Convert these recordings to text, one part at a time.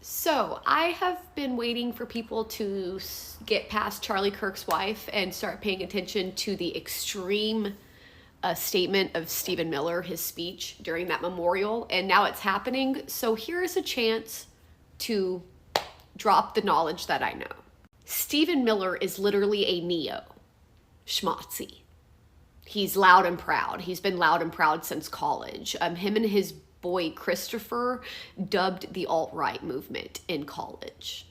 So I have been waiting for people to get past Charlie Kirk's wife and start paying attention to the extreme statement of Stephen Miller, his speech during that memorial, and now it's happening. So here is a chance to drop the knowledge that I know. Stephen Miller is literally a neo schmatzi. He's loud and proud. He's been loud and proud since college. Him and his boy Christopher dubbed the alt-right movement in college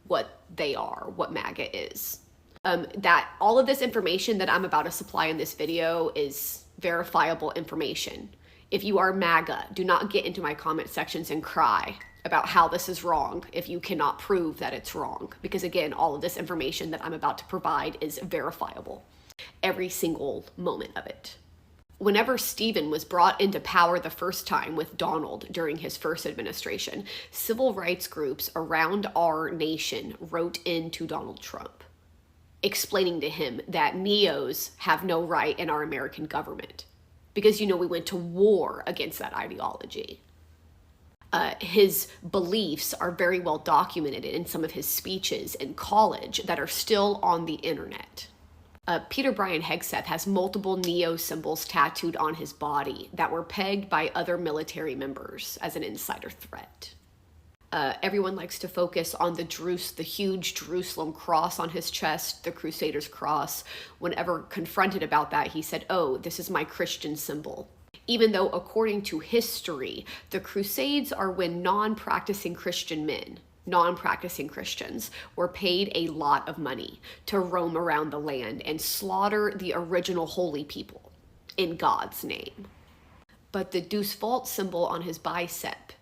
what they are, what MAGA is. That all of this information that I'm about to supply in this video is verifiable information. If you are MAGA, do not get into my comment sections and cry about how this is wrong if you cannot prove that it's wrong. Because again, all of this information that I'm about to provide is verifiable. Every single moment of it. Whenever Stephen was brought into power the first time with Donald during his first administration, civil rights groups around our nation wrote into Donald Trump, explaining to him that neos have no right in our American government. Because, we went to war against that ideology. His beliefs are very well documented in some of his speeches in college that are still on the internet. Peter Brian Hegseth has multiple neo symbols tattooed on his body that were pegged by other military members as an insider threat. Everyone likes to focus on the huge Jerusalem cross on his chest, the Crusaders' cross. Whenever confronted about that, he said, "Oh, this is my Christian symbol." Even though, according to history, the Crusades are when non-practicing Christians were paid a lot of money to roam around the land and slaughter the original holy people in God's name. But the Deus Vult symbol on his bicep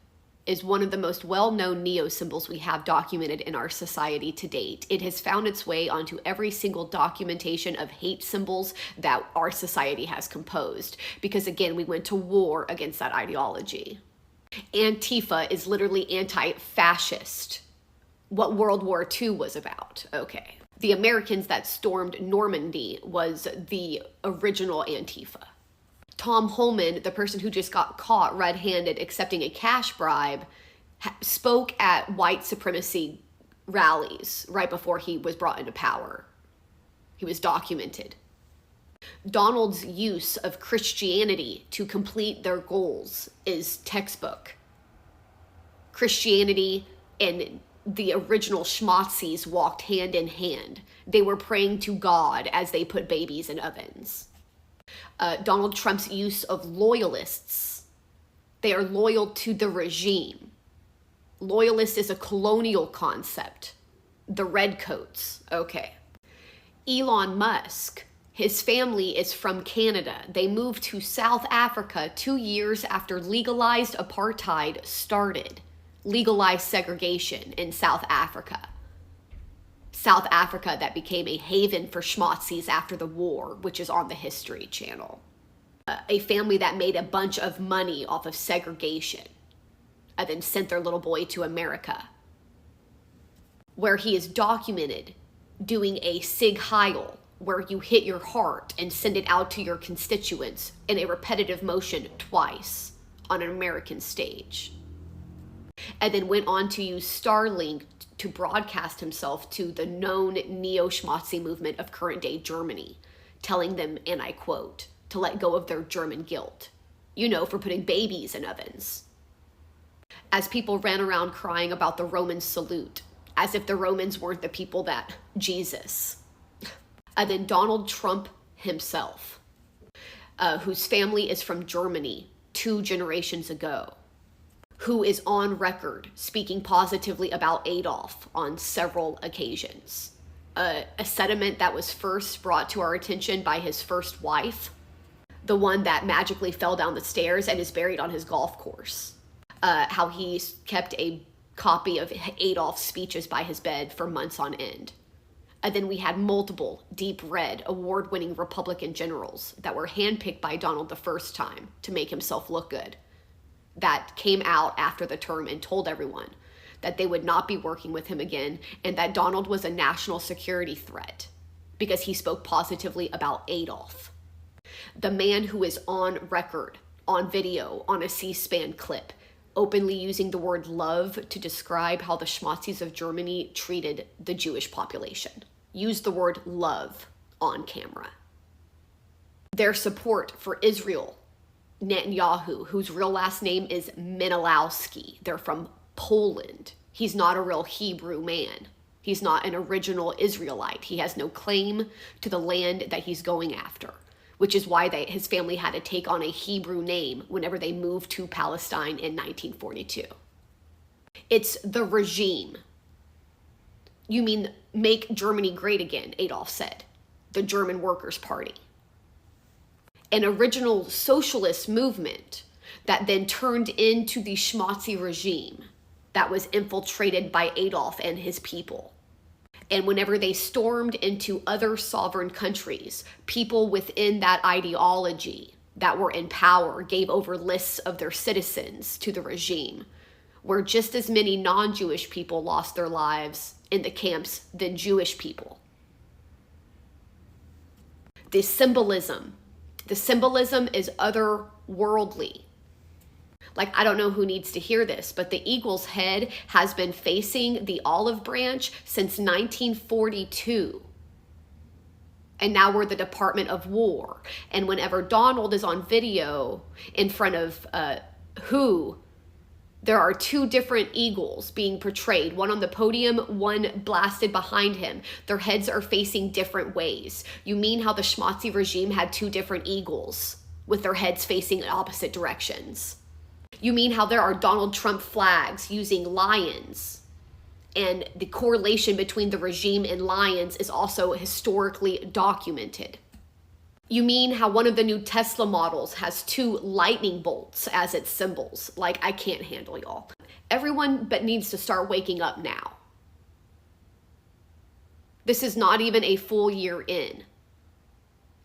is one of the most well-known neo symbols we have documented in our society to date. It has found its way onto every single documentation of hate symbols that our society has composed. Because again, we went to war against that ideology. Antifa is literally anti-fascist. What World War II was about. Okay. The Americans that stormed Normandy was the original Antifa. Tom Holman, the person who just got caught red-handed accepting a cash bribe, spoke at white supremacy rallies right before he was brought into power. He was documented. Donald's use of Christianity to complete their goals is textbook. Christianity and the original schmatzis walked hand in hand. They were praying to God as they put babies in ovens. Donald Trump's use of loyalists. They are loyal to the regime. Loyalist is a colonial concept. The redcoats. Okay. Elon Musk. His family is from Canada. They moved to South Africa 2 years after legalized apartheid started. Legalized segregation in South Africa. South Africa that became a haven for schmatzis after the war, which is on the History Channel. A family that made a bunch of money off of segregation and then sent their little boy to America, where he is documented doing a Sig Heil, where you hit your heart and send it out to your constituents in a repetitive motion twice on an American stage. And then went on to use Starlink to broadcast himself to the known neo-schmatzi movement of current-day Germany, telling them, and I quote, to let go of their German guilt, for putting babies in ovens. As people ran around crying about the Roman salute, as if the Romans weren't the people that Jesus. And then Donald Trump himself, whose family is from Germany 2 generations ago, who is on record speaking positively about Adolf on several occasions. A sentiment that was first brought to our attention by his first wife, the one that magically fell down the stairs and is buried on his golf course. How he kept a copy of Adolf's speeches by his bed for months on end. And then we had multiple deep red award-winning Republican generals that were handpicked by Donald the first time to make himself look good, that came out after the term and told everyone that they would not be working with him again and that Donald was a national security threat because he spoke positively about Adolf. The man who is on record, on video, on a C-SPAN clip, openly using the word love to describe how the Schmazis of Germany treated the Jewish population. Used the word love on camera. Their support for Israel, Netanyahu, whose real last name is Menelowski. They're from Poland. He's not a real Hebrew man. He's not an original Israelite. He has no claim to the land that he's going after, which is why his family had to take on a Hebrew name whenever they moved to Palestine in 1942. It's the regime. You mean make Germany great again, Adolf said. The German Workers' Party. An original socialist movement that then turned into the Schmazi regime that was infiltrated by Adolf and his people. And whenever they stormed into other sovereign countries, people within that ideology that were in power gave over lists of their citizens to the regime, where just as many non-Jewish people lost their lives in the camps than Jewish people. The symbolism is otherworldly. Like, I don't know who needs to hear this, but the eagle's head has been facing the olive branch since 1942. And now we're the Department of War. And whenever Donald is on video in front of there are two different eagles being portrayed, one on the podium, one blasted behind him. Their heads are facing different ways. You mean how the Schmazi regime had two different eagles with their heads facing in opposite directions? You mean how there are Donald Trump flags using lions, and the correlation between the regime and lions is also historically documented? You mean how one of the new Tesla models has two lightning bolts as its symbols? Like, I can't handle y'all. Everyone but needs to start waking up now. This is not even a full year in.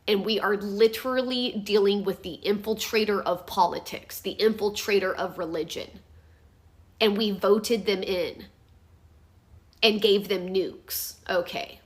And we are literally dealing with the infiltrator of politics, the infiltrator of religion. And we voted them in and gave them nukes. Okay.